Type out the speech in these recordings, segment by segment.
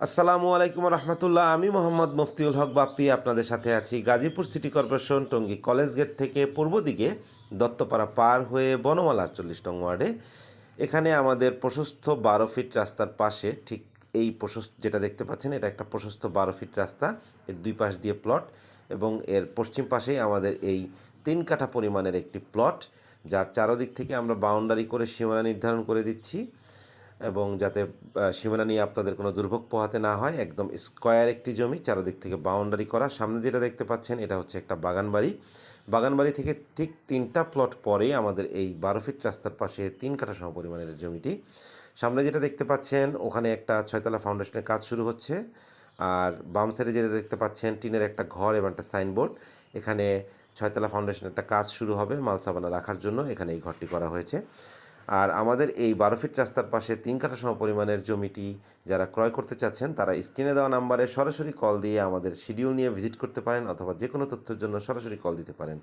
আসসালামু আলাইকুম রহমতুল্লাহ। আমি মোহাম্মদ মুফতিউল হক বাপ্পি আপনাদের সাথে আছি Gazipur city corporation Tongi college gate থেকে পূর্ব দিকে দত্তপাড়া পার হয়ে বনমালা 48 নং ওয়ার্ডে। এখানে আমাদের প্রশস্ত 12 ফিট রাস্তার পাশে ঠিক এই প্রশস্ত যেটা দেখতে পাচ্ছেন, এটা একটা প্রশস্ত 12 ফিট রাস্তা। এর দুই পাশ দিয়ে প্লট এবং এর পশ্চিম পাশেই আমাদের এই 3 কাঠা পরিমাণের একটি প্লট, যার চারদিক থেকে আমরা বাউন্ডারি করে সীমানা নির্ধারণ করে দিচ্ছি এবং যাতে সীমানা নিয়ে আপনাদের কোনো দুর্ভোগ পোহাতে না হয়। একদম স্কোয়ার একটি জমি, চারদিক থেকে বাউন্ডারি করা। সামনে যেটা দেখতে পাচ্ছেন এটা হচ্ছে একটা বাগানবাড়ি। বাগানবাড়ি থেকে ঠিক 3টা প্লট পরেই আমাদের এই 12 ফিট রাস্তার পাশে 3 কাঠা সম পরিমাণের জমিটি। সামনে যেটা দেখতে পাচ্ছেন ওখানে একটা 6তলা ফাউন্ডেশনের কাজ শুরু হচ্ছে। আর বাম সাইডে যেটা দেখতে পাচ্ছেন টিনের একটা ঘর এবং একটা সাইনবোর্ড। এখানে 6তলা ফাউন্ডেশনের একটা কাজ শুরু হবে মালসাবানা রাখার জন্য, এখানে এই ঘরটি করা হয়েছে। আর আমাদের এই 12 ফিট রাস্তার পাশে 3 কাঠা সম পরিমাণের জমিটি যারা ক্রয় করতে চাচ্ছেন তারা স্ক্রিনে দেওয়া নাম্বারে সরাসরি কল দিয়ে আমাদের শিডিউল নিয়ে ভিজিট করতে পারেন, অথবা যে কোনো তথ্যের জন্য সরাসরি কল দিতে পারেন।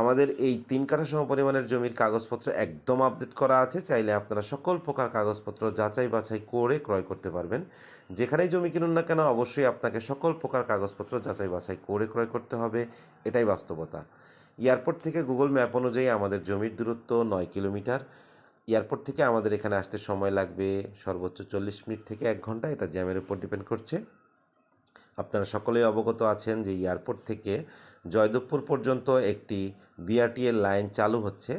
আমাদের এই 3 কাঠা সম পরিমাণের জমির কাগজপত্র একদম আপডেট করা আছে। চাইলে আপনারা সকল প্রকার কাগজপত্র যাচাই বাছাই করে ক্রয় করতে পারবেন। যেখানেই জমি কিনুন না কেন অবশ্যই আপনাকে সকল প্রকার কাগজপত্র যাচাই বাছাই করে ক্রয় করতে হবে, এটাই বাস্তবতা। এয়ারপোর্ট থেকে গুগল ম্যাপ অনুযায়ী আমাদের জমির দূরত্ব 9 কিলোমিটার। এয়ারপোর্ট থেকে আমাদের এখানে আসতে সময় লাগবে সর্বোচ্চ 40 মিনিট থেকে 1 ঘন্টা, এটা জ্যামের উপর ডিপেন্ড করছে। আপনারা সকলেই অবগত আছেন যে এয়ারপোর্ট থেকে জয়দেবপুর পর্যন্ত একটি বিআরটিএর লাইন চালু হচ্ছে,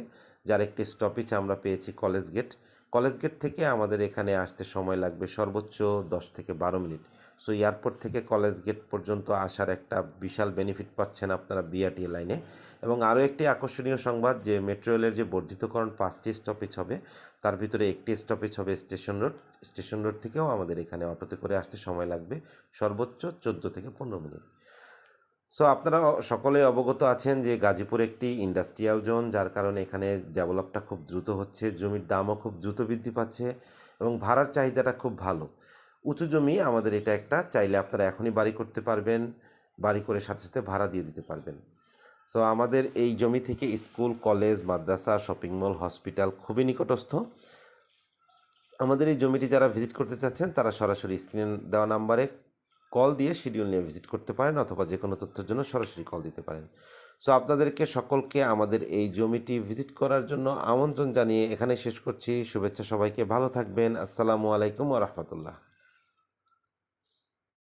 যার একটি স্টপেজ আমরা পেয়েছি কলেজ গেট। কলেজ গেট থেকে আমাদের এখানে আসতে সময় লাগবে সর্বোচ্চ 10 থেকে 12 মিনিট। সো এয়ারপোর্ট থেকে কলেজ গেট পর্যন্ত আসার একটা বিশাল বেনিফিট পাচ্ছেন আপনারা বিআরটিএ লাইনে। এবং আরও একটি আকর্ষণীয় সংবাদ যে মেট্রো রেলের যে বর্ধিতকরণ 5টি স্টপেজ হবে, তার ভিতরে একটি স্টপেজ হবে স্টেশন রোড। স্টেশন রোড থেকেও আমাদের এখানে অটোতে করে আসতে সময় লাগবে সর্বোচ্চ 14 থেকে 15 মিনিট। সো আপনারা সকলেই অবগত আছেন যে গাজীপুর একটি ইন্ডাস্ট্রিয়াল জোন, যার কারণে এখানে ডেভেলপটা খুব দ্রুত হচ্ছে, জমির দামও খুব দ্রুত বৃদ্ধি পাচ্ছে এবং ভাড়ার চাহিদাটা খুব ভালো। উঁচু জমি আমাদের এটা একটা, চাইলে আপনারা এখনই বাড়ি করতে পারবেন, বাড়ি করে সাথে সাথে ভাড়া দিয়ে দিতে পারবেন। সো আমাদের এই জমি থেকে স্কুল, কলেজ, মাদ্রাসা, শপিং মল, হসপিটাল খুবই নিকটস্থ। আমাদের এই জমিটি যারা ভিজিট করতে চাচ্ছেন তারা সরাসরি স্ক্রিন দেওয়া নাম্বারে কল দিয়ে শিডিউল নিয়ে ভিজিট করতে পারেন, অথবা যে কোনো তথ্যের জন্য সরাসরি কল দিতে পারেন। সো আপনাদেরকে সকলকে আমাদের এই জমিটি ভিজিট করার জন্য আমন্ত্রণ জানিয়ে এখানে শেষ করছি। শুভেচ্ছা সবাইকে, ভালো থাকবেন। আসসালামু আলাইকুম ওয়া রাহমাতুল্লাহ।